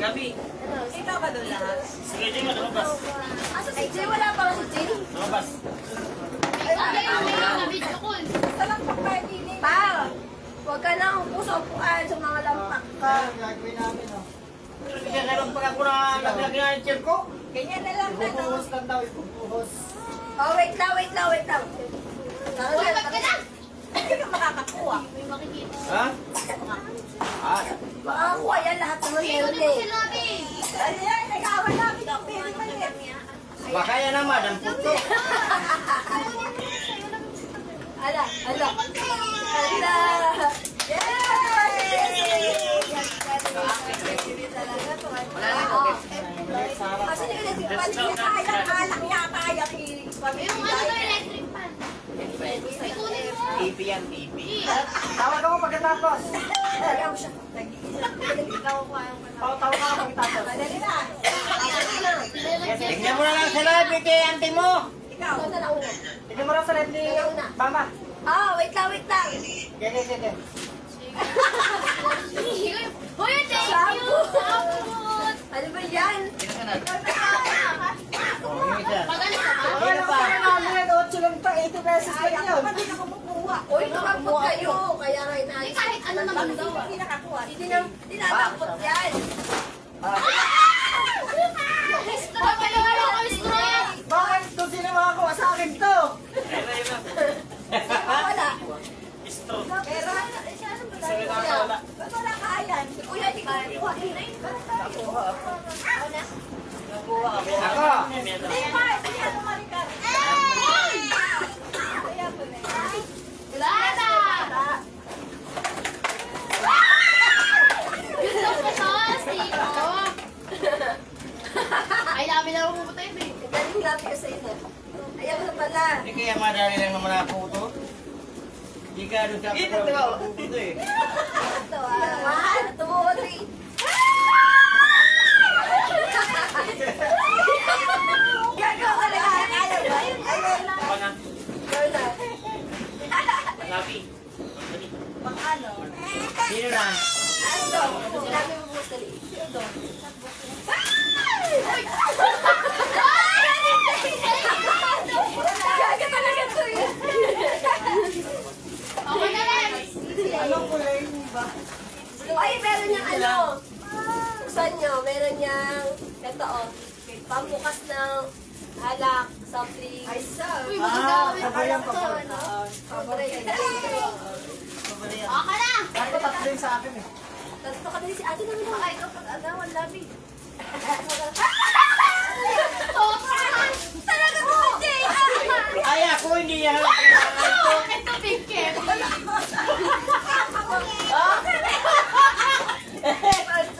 Gabi. Ikaw ba doon lahat? Sige, Jay, lumabas. Asa si Jay? Wala pa si Jay? Lumabas. Salang pa kayo din. Pa! Huwag ka na upuso-upuan sa mga lampak ka. Gagawin namin, oh. Sige, nalang pag ako na naglagay ng chair ko. Ganyan na lang na, no? Ipupuhos lang daw, ipupuhos. Oh, wait lang. Hindi ka makakakuha. Ha? Makakuha yan lahat naman meron eh. Ano yan? Nag-aawal namin ang pili-mali. Baka yan naman, ang puto. Ala. Kasi hindi ka kaya-alak niya kaya electric fan. TV yan, TV. Tawag ako pagkatapos. Ayaw siya. Nag-iigaw ko ang Tawag ako pagkatapos. Madali na. Tignan mo na lang sa labi kay auntie mo. Ikaw na lang una. Tignan mo lang sa red ni Mama. Wait lang. Sige. Hoy, thank you! Ano ba yan? Oh, yung isa. Magaling ka ba? Wala pa namin, 8 lang to, 80 pesos lang yun. Pati na kumukuha. Uy, tumapot kayo. Kaya nga inaayos. Kahit ano naman daw. Hindi nakakuha. Hindi natapot yan. Straw pa lang ako, straw! Bakit kung sino makakuha sa akin to? Ayun na. Wala. Stroke. Pero, Sabi ka wala. ba't wala ka ayan? Si Kuya, di ka kuha. Nakuha ako. Ako. Hindi pa. Hindi ano marikan. Kaya po na yan. Lada! Gusto ko sa siko. Ay, dami na akong pupunta yun eh. Galing natin ka sa ina. Ayaw na pala. Hindi kaya madali lang naman ako ito. Hindi ka doon sa puto eh. Ito ah. 1, 2, 3. Gagawa ka lang. Ayaw ba? Ako na. Girl na. Gabi. Pang ano? Sino na? Ano daw? Sinabi mo po sa liit. Sino daw? Gaga talaga to eh. Okay na lang. Anong kulay ba? Ay, meron niyang ano. Buksan niyo, meron niyang, ito oh, pambukas ng alak, soft drinks. Ay, so. Uy, maganda. Kabayang pa po. Okay na! Dapat tatlo yung sa akin eh. Tatlo ka din si ate namin ako. Ay, kapag agawan, labi. Talaga mo si Jay! Ay, ako hindi yan. Ito, big Kevin.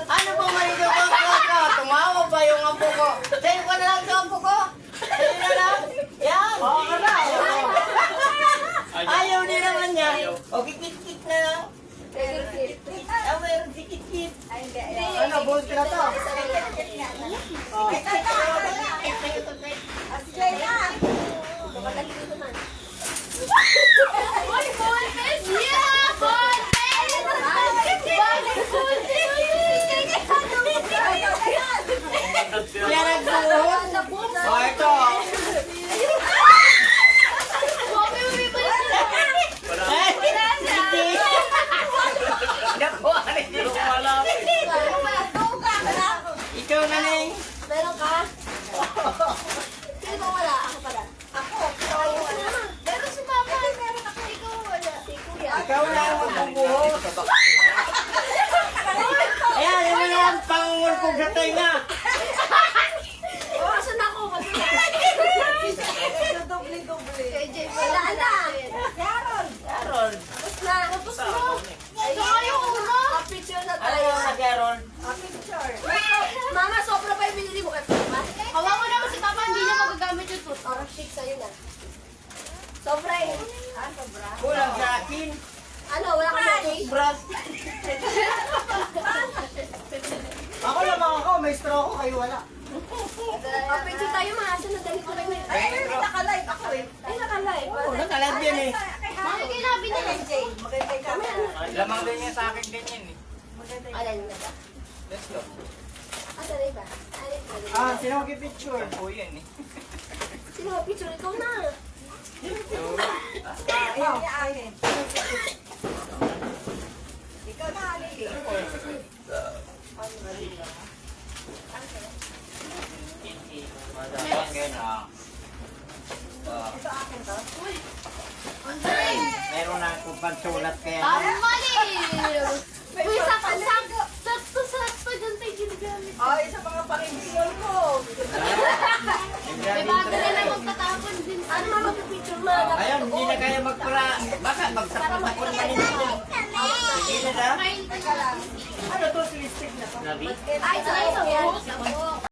Ano ba may gagawin ka? Tumawa ba yung apo ko? Sa'yo ka na lang sa apo ko? Sa'yo na lang? Yan! Oo ka na. Ayaw din naman niya. O, kikit-kit na lang. Ah, mayroon si kit-kit. Ay, hindi. Ano, buhos ka na to? Oh. Si Jay na! Madali dito man. Uy, ballpen! Yeah! Ballpen! Ballpen! Yan nagbuhos. O, ito. Bobby, bumibalik sila. Ay, hindi. Nakuha rin niya. Ikaw na ning. Meron ka? Sino ba wala? Ako pala. Ako. Meron si Papa. Meron ako. Ikaw wala. Si Kuya. Ikaw na ang magbubuhos. Ayan, yun na lang pangungulpog sa tenga. Oh, saan ako? Doble-doble. Kay Jay. Wala na. Yaron. Carol. Tapos na. Tapos mo. Saka yung ulo. Picture na Ano tayo. yung na Carol? Picture. Mama, sobra pa yung binili mo kay Papa. Hawa mo naman si Papa, hindi niya magagamit yung tooth. Oh, shake sa'yo na. Sobra eh. Sobra. Kulang sa akin. Ano, wala ka na cake? Brad. Ako lamang ako, may straw ako, kayo wala. Picture tayo mga asa na dahil ko rin. Ay, naka-live ako eh. Ay, naka-live. Oo, nakalive yan eh. Mami, kailabi niya. Jay, maganda ka. Lamang din yan sa akin ganyan eh. Alam na ba? Let's go. Sino mag-picture? Po yan eh. Sino ang picture? Ikaw na. Ikaw na, Lili. Madalang gano'n. Ito akin to. Meron na akong pansulat kaya. Ang mali! Uy, sakto dyan tayo ginagamit. Oh, isa mga pakinggan ko. May bago na lang magtatapon din. Ano mga mag-picture mo? Ayun, hindi na kaya magpura. Baka magsapon-sapon na rin dito. Sige na na. Kain tayo. Ano to? Lipstick na to? Nabi? Ay, ito.